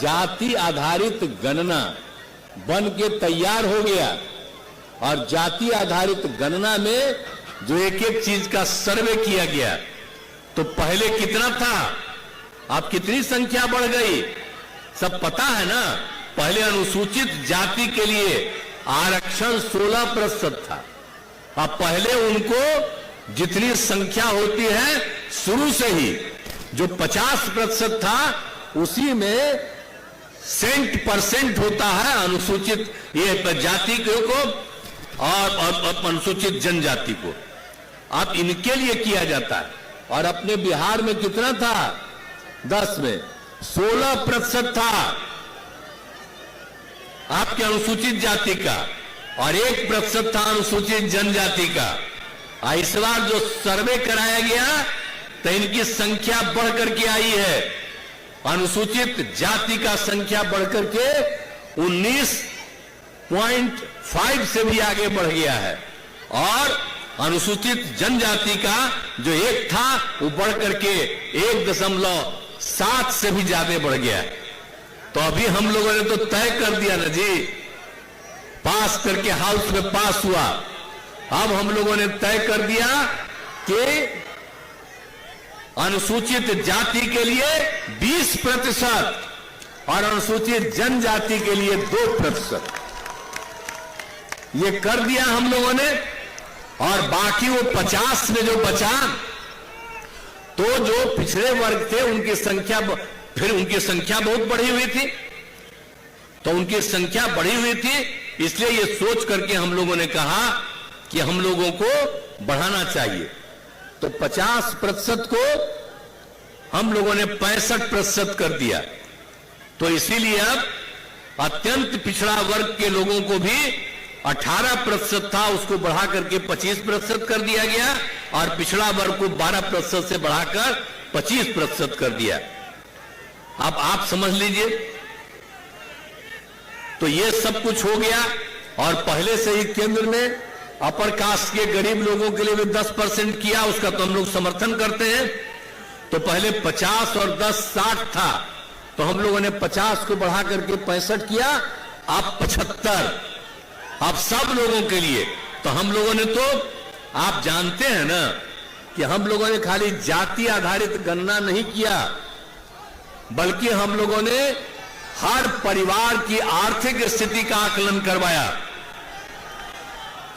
जाति आधारित गणना बन के तैयार हो गया और जाति आधारित गणना में जो एक एक चीज का सर्वे किया गया, तो पहले कितना था, अब कितनी संख्या बढ़ गई, सब पता है ना। पहले अनुसूचित जाति के लिए आरक्षण 16% था। अब पहले उनको जितनी संख्या होती है शुरू से ही जो 50% था, उसी में % होता है अनुसूचित ये जाति को और अनुसूचित जनजाति को। अब इनके लिए किया जाता है। और अपने बिहार में कितना था, 10 में 16% था आपके अनुसूचित जाति का और 1% था अनुसूचित जनजाति का। इस बार जो सर्वे कराया गया तो इनकी संख्या बढ़कर के आई है। अनुसूचित जाति का संख्या बढ़कर के 19.5 से भी आगे बढ़ गया है और अनुसूचित जनजाति का जो 1 था वो बढ़कर के 1.7 से भी ज्यादा बढ़ गया है। तो अभी हम लोगों ने तो तय कर दिया ना जी, पास करके हाउस में पास हुआ। अब हम लोगों ने तय कर दिया कि अनुसूचित जाति के लिए 20% और अनुसूचित जनजाति के लिए 2%। ये कर दिया हम लोगों ने। और बाकी वो 50 में जो बचा, तो जो पिछड़े वर्ग थे उनकी संख्या, फिर उनकी संख्या बहुत बढ़ी हुई थी, तो उनकी संख्या बढ़ी हुई थी, इसलिए ये सोच करके हम लोगों ने कहा कि हम लोगों को बढ़ाना चाहिए। तो 50% को हम लोगों ने 65% कर दिया। तो इसीलिए अब अत्यंत पिछड़ा वर्ग के लोगों को भी 18% था, उसको बढ़ा करके 25% कर दिया गया और पिछड़ा वर्ग को 12% से बढ़ाकर 25% कर दिया। अब आप समझ लीजिए, तो ये सब कुछ हो गया। और पहले से ही केंद्र ने अपर कास्ट के गरीब लोगों के लिए भी 10% किया, उसका तो हम लोग समर्थन करते हैं। तो पहले 50 और 10 60 था, तो हम लोगों ने 50 को बढ़ा करके 65 किया, अब 75, अब सब लोगों के लिए। तो हम लोगों ने, तो आप जानते हैं ना कि हम लोगों ने खाली जाति आधारित गणना नहीं किया, बल्कि हम लोगों ने हर परिवार की आर्थिक स्थिति का आकलन करवाया।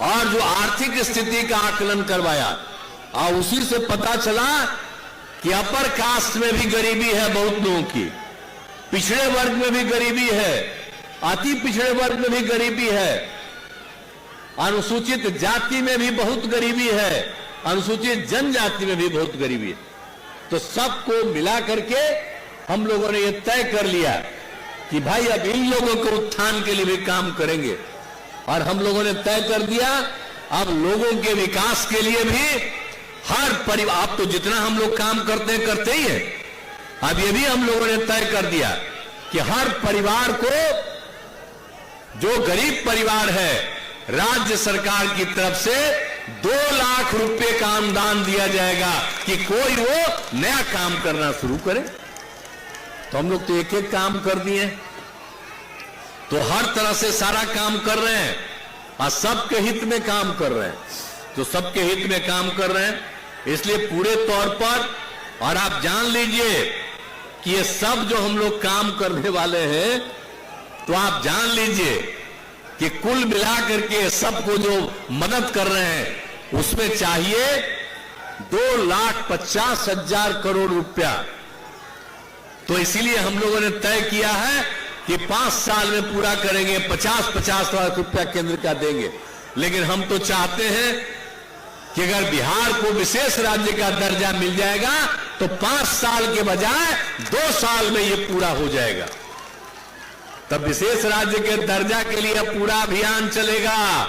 और जो आर्थिक स्थिति का आकलन करवाया और उसी से पता चला कि अपर कास्ट में भी गरीबी है बहुत लोगों की, पिछड़े वर्ग में भी गरीबी है, अति पिछड़े वर्ग में भी गरीबी है, अनुसूचित जाति में भी बहुत गरीबी है, अनुसूचित जनजाति में भी बहुत गरीबी है। तो सबको मिला करके हम लोगों ने यह तय कर लिया कि भाई अब इन लोगों के उत्थान के लिए भी काम करेंगे। और हम लोगों ने तय कर दिया अब लोगों के विकास के लिए भी हर परिवार, आप तो जितना हम लोग काम करते हैं करते ही है, अब ये भी हम लोगों ने तय कर दिया कि हर परिवार को, जो गरीब परिवार है, राज्य सरकार की तरफ से 2 लाख रुपए का अनुदान दिया जाएगा कि कोई वो नया काम करना शुरू करे। तो हम लोग तो एक एक काम कर दिए, तो हर तरह से सारा काम कर रहे हैं और सबके हित में काम कर रहे हैं। तो सबके हित में काम कर रहे हैं, इसलिए पूरे तौर पर, और आप जान लीजिए कि ये सब जो हम लोग काम करने वाले हैं, तो आप जान लीजिए कि कुल मिलाकर के सबको जो मदद कर रहे हैं उसमें चाहिए 2,50,000 करोड़ रुपया। तो इसीलिए हम लोगों ने तय किया है कि 5 साल में पूरा करेंगे, 50-50 लाख रुपया केंद्र का देंगे। लेकिन हम तो चाहते हैं कि अगर बिहार को विशेष राज्य का दर्जा मिल जाएगा तो 5 साल के बजाय 2 साल में ये पूरा हो जाएगा। तब विशेष राज्य के दर्जा के लिए पूरा अभियान चलेगा।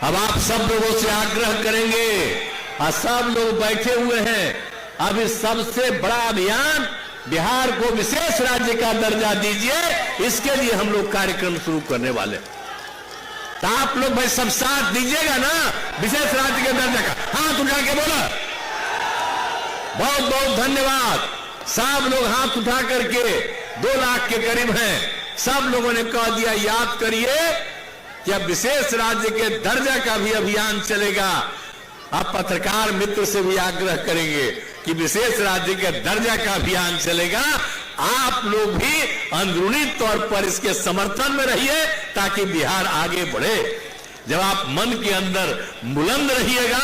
अब आप सब लोगों से आग्रह करेंगे, और सब लोग बैठे हुए हैं, अब इस सबसे बड़ा अभियान बिहार को विशेष राज्य का दर्जा दीजिए, इसके लिए हम लोग कार्यक्रम शुरू करने वाले। तो आप लोग भाई सब साथ दीजिएगा ना विशेष राज्य के दर्जा का? हाथ उठा के बोला, बहुत बहुत धन्यवाद। सब लोग हाथ उठा करके 2 लाख के करीब हैं, सब लोगों ने कह दिया याद करिए कि अब विशेष राज्य के दर्जा का भी अभियान चलेगा। अब पत्रकार मित्र से भी आग्रह करेंगे कि विशेष राज्य के दर्जा का अभियान चलेगा, आप लोग भी अंदरूनी तौर पर इसके समर्थन में रहिए ताकि बिहार आगे बढ़े। जब आप मन के अंदर बुलंद रहिएगा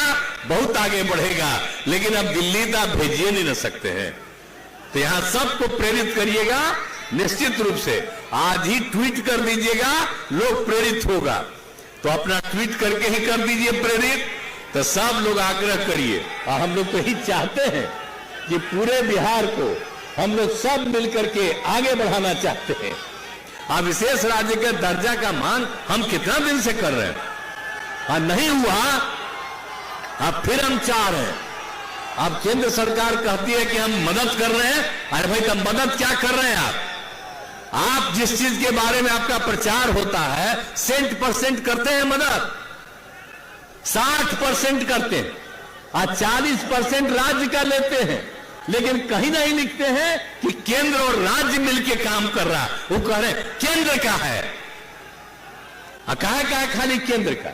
बहुत आगे बढ़ेगा, लेकिन अब दिल्ली तक भेजिए नहीं न सकते हैं। तो यहां सबको प्रेरित करिएगा, निश्चित रूप से आज ही ट्वीट कर दीजिएगा, लोग प्रेरित होगा। तो अपना ट्वीट करके ही कर दीजिए प्रेरित, तो सब लोग आग्रह करिए। और हम लोग तो ही चाहते हैं कि पूरे बिहार को हम लोग सब मिलकर के आगे बढ़ाना चाहते हैं। अब विशेष राज्य के दर्जा का मांग हम कितना दिन से कर रहे हैं, नहीं हुआ, अब फिर हम चाह रहे हैं। अब केंद्र सरकार कहती है कि हम मदद कर रहे हैं। अरे भाई, तब मदद क्या कर रहे हैं आप जिस चीज के बारे में आपका प्रचार होता है 100% करते हैं मदद, 60% करते हैं और 40% राज्य का लेते हैं, लेकिन कहीं नहीं लिखते हैं कि केंद्र और राज्य मिलकर काम कर रहा। वो कह रहे हैं केंद्र का है, कहा खाली केंद्र का।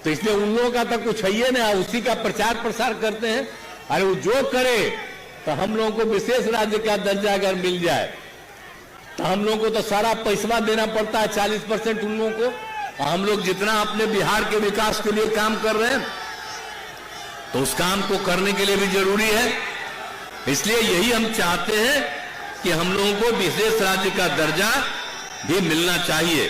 तो इसलिए उन लोगों का तो कुछ है ही नहीं, उसी का प्रचार प्रसार करते हैं। अरे वो जो करे, तो हम लोगों को विशेष राज्य का दर्जा अगर मिल जाए तो हम लोगों को तो सारा पैसा देना पड़ता है, 40% उन लोगों को। और हम लोग जितना अपने बिहार के विकास के लिए काम कर रहे हैं, तो उस काम को करने के लिए भी जरूरी है। इसलिए यही हम चाहते हैं कि हम लोगों को विशेष राज्य का दर्जा भी मिलना चाहिए।